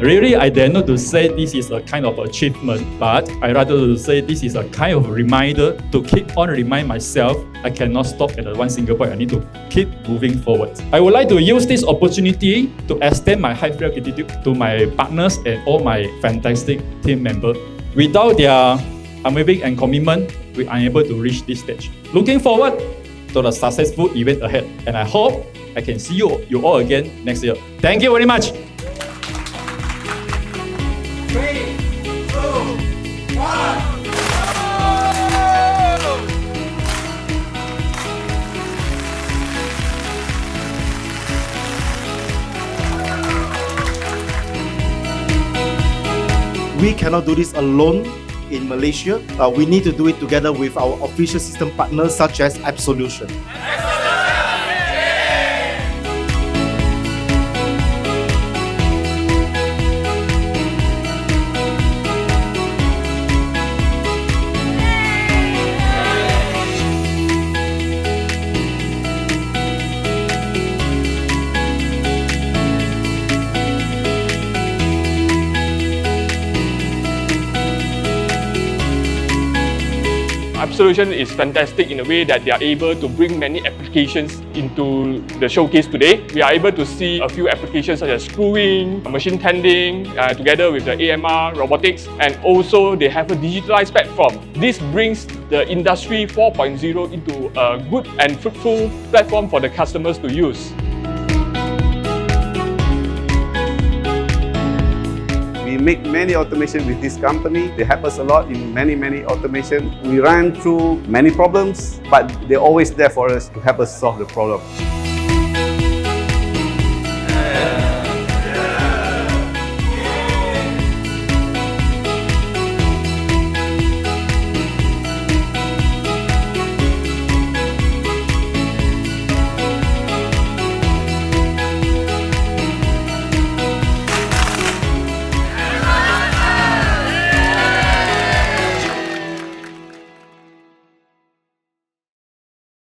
Really, I dare not to say this is a kind of achievement, but I rather to say this is a kind of reminder to keep on remind myself I cannot stop at one single point. I need to keep moving forward. I would like to use this opportunity to extend my heartfelt gratitude to my partners and all my fantastic team members. Without their unwavering and commitment, we are unable to reach this stage. Looking forward to the successful event ahead, and I hope I can see you all again next year. Thank you very much. 3, 2, 1. We cannot do this alone in Malaysia. We need to do it together with our official system partners such as Absolution. Absolution is fantastic in a way that they are able to bring many applications into the showcase today. We are able to see a few applications such as screwing, machine tending, together with the AMR, robotics, and also they have a digitalized platform. This brings the Industry 4.0 into a good and fruitful platform for the customers to use. We make many automation with this company. They help us a lot in many automation. We ran through many problems, but they're always there for us to help us solve the problem.